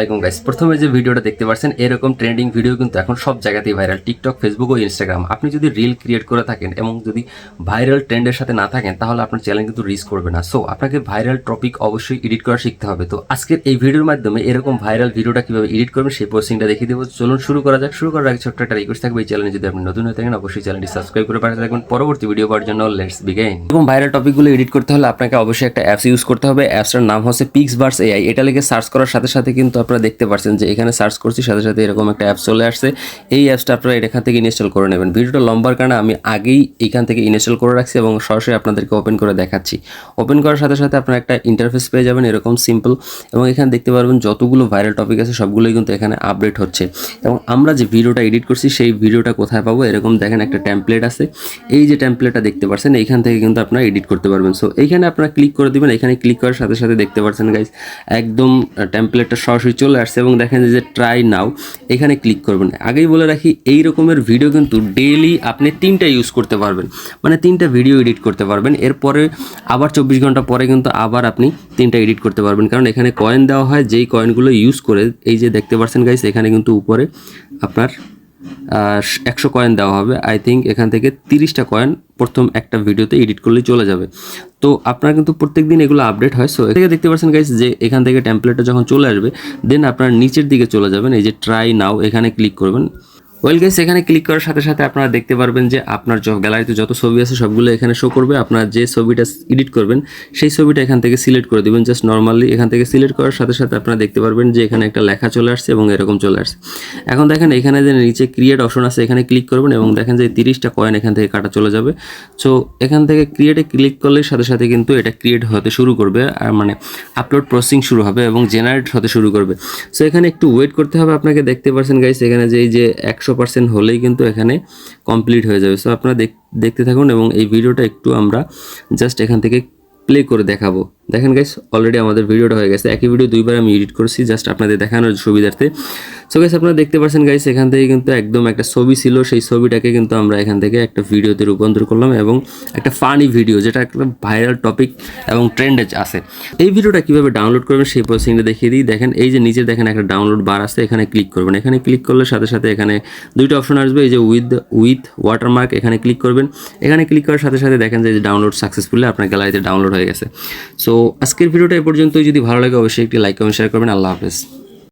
আলাইকুম গাইস। প্রথমে যে ভিডিওটা দেখতে পাচ্ছেন এরকম ট্রেন্ডিং ভিডিও কিন্তু এখন সব জায়গাতেই ভাইরাল, টিকটক, ফেসবুক ও ইনস্টাগ্রাম। আপনি যদি রিল ক্রিয়েট করে থাকেন এবং যদি ভাইরাল ট্রেন্ডের সাথে না থাকেন তাহলে আপনার চ্যানেল কিন্তু রিচ করবে না। সো আপনাকে ভাইরাল টপিক অবশ্যই এডিট করা শিখতে হবে। তো আজকের এই ভিডিওর মাধ্যমে এরকম ভাইরাল ভিডিওটা কিভাবে এডিট করবেন সেই প্রসেসিংটা দেখিয়ে দেবো। চলুন শুরু করা যাক। শুরু করার আগে ছোট্ট একটা রিকোয়েস্ট থাকবে, এই চ্যানেলে যদি আপনি নতুন হয়ে থাকেন অবশ্যই চ্যানেলটি সাবস্ক্রাইব করে পাশে থাকবেন পরবর্তী ভিডিও পাওয়ার জন্য। Let's begin. এরকম ভাইরাল টপিকগুলো এডিট করতে হলে আপনাকে অবশ্যই একটা অ্যাপস ইউজ করতে হবে। অ্যাপসটার নাম হচ্ছে পিক্সভার্স এআই। এটা লিখে সার্চ করার সাথে সাথে কিন্তু আপনারা দেখতে পাচ্ছেন যে এখানে সার্চ করছি সাথে সাথে এরকম একটা অ্যাপস চলে আসছে। এই অ্যাপসটা আপনারা এখান থেকে ইনস্টল করে নেবেন। ভিডিওটা লম্বার কারণে আমি আগেই এখান থেকে ইনস্টল করে রাখছি এবং সরাসরি আপনাদেরকে ওপেন করে দেখাচ্ছি। ওপেন করার সাথে সাথে আপনারা একটা ইন্টারফেস পেয়ে যাবেন এরকম সিম্পল, এবং এখানে দেখতে পারবেন যতগুলো ভাইরাল টপিক আছে সবগুলোই কিন্তু এখানে আপডেট হচ্ছে। এবং আমরা যে ভিডিওটা এডিট করছি সেই ভিডিওটা কোথায় পাবো, এরকম দেখেন একটা টেমপ্লেট আছে। এই যে টেমপ্লেটটা দেখতে পাচ্ছেন এইখান থেকে কিন্তু আপনারা এডিট করতে পারবেন। সো এইখানে আপনারা ক্লিক করে দিবেন। এখানে ক্লিক করার সাথে সাথে দেখতে পাচ্ছেন গাইস একদম টেমপ্লেটটা সরাসরি চলে আসছে এবং দেখেন যে ট্রাই নাও এখানে ক্লিক করবেন। আগেই বলে রাখি এই রকমের ভিডিও কিন্তু ডেইলি আপনি 3টা ইউজ করতে পারবেন, মানে 3টা ভিডিও এডিট করতে পারবেন। এরপরে আবার 24 ঘন্টা পরে কিন্তু আবার আপনি 3টা এডিট করতে পারবেন, কারণ এখানে কয়েন দেওয়া হয়। যেই কয়েনগুলো ইউজ করে এই যে দেখতে পাচ্ছেন গাইস এখানে কিন্তু উপরে আপনার 100 কয়েন দেওয়া হবে। আই থিঙ্ক এখান থেকে 30টা কয়েন প্রথম একটা ভিডিওতে এডিট করলেই চলে যাবে। তো আপনার কিন্তু প্রত্যেকদিন এগুলো আপডেট হয়। সো এখানে দেখতে পাচ্ছেন গাইস যে এখান থেকে টেমপ্লেটটা যখন চলে আসবে দেন আপনার নিচের দিকে চলে যাবেন, এই যে ট্রাই নাও এখানে ক্লিক করবেন। ওয়েল গাইস, এখানে ক্লিক করার সাথে সাথে আপনারা দেখতে পারবেন যে আপনার গ্যালারিতে যত ছবি আছে সবগুলো এখানে শো করবে। আপনারা যে ছবিটা এডিট করবেন সেই ছবিটা এখান থেকে সিলেক্ট করে দিবেন জাস্ট নর্মালি। এখান থেকে সিলেক্ট করার সাথে সাথে আপনারা দেখতে পারবেন যে এখানে একটা লেখা চলে আসছে এবং এরকম চলে আসছে। এখন দেখেন এখানে যে নিচে ক্রিয়েট অপশন আছে এখানে ক্লিক করবেন এবং দেখেন যে 30টা কয়েন এখান থেকে কাটা চলে যাবে। সো এখান থেকে ক্রিয়েটে ক্লিক করলে সাথে সাথে কিন্তু এটা ক্রিয়েট হতে শুরু করবে, আর মানে আপলোড প্রসেসিং শুরু হবে এবং জেনারেট হতে শুরু করবে। সো এখানে একটু ওয়েট করতে হবে আপনাকে। দেখতে পাচ্ছেন গাইস এখানে যে এই যে 100% হলেই কিন্তু এখানে কমপ্লিট হয়ে যাবে। সো আপনারা দেখতে থাকুন এবং এই ভিডিওটা একটু আমরা জাস্ট এখান থেকে প্লে করে দেখাবো। দেখেন গাইস অলরেডি আমাদের ভিডিওটা হয়ে গেছে। একই ভিডিও দুইবার আমি এডিট করছি জাস্ট আপনাদের দেখানোর সুবিধার্থে। সো গাইস আপনারা দেখতে পাচ্ছেন গাইস এখান থেকে কিন্তু একদম একটা ছবি ছিল, সেই ছবিটাকে কিন্তু আমরা এখান থেকে একটা ভিডিওতে রূপান্তর করলাম এবং একটা ফানি ভিডিও যেটা একটা ভাইরাল টপিক এবং ট্রেন্ডে আছে। এই ভিডিওটা কিভাবে ডাউনলোড করবেন সেই প্রসেসিংটা দেখিয়ে দিই। দেখেন এই যে নিচে দেখেন একটা ডাউনলোড বার আছে, এখানে ক্লিক করবেন। এখানে ক্লিক করলে সাথে সাথে এখানে দুইটা অপশন আসবে, এই যে উইথ ওয়াটারমার্ক এখানে ক্লিক করবেন। এখানে ক্লিক করার সাথে সাথে দেখেন যে ডাউনলোড সাকসেসফুলি আপনার গ্যালারিতে ডাউনলোড হয়ে গেছে। সো আজকের ভিডিওটা এ পর্যন্তই। যদি ভালো লাগে অবশ্যই একটি লাইক কমেন্ট শেয়ার করবেন। আল্লাহ হাফেজ।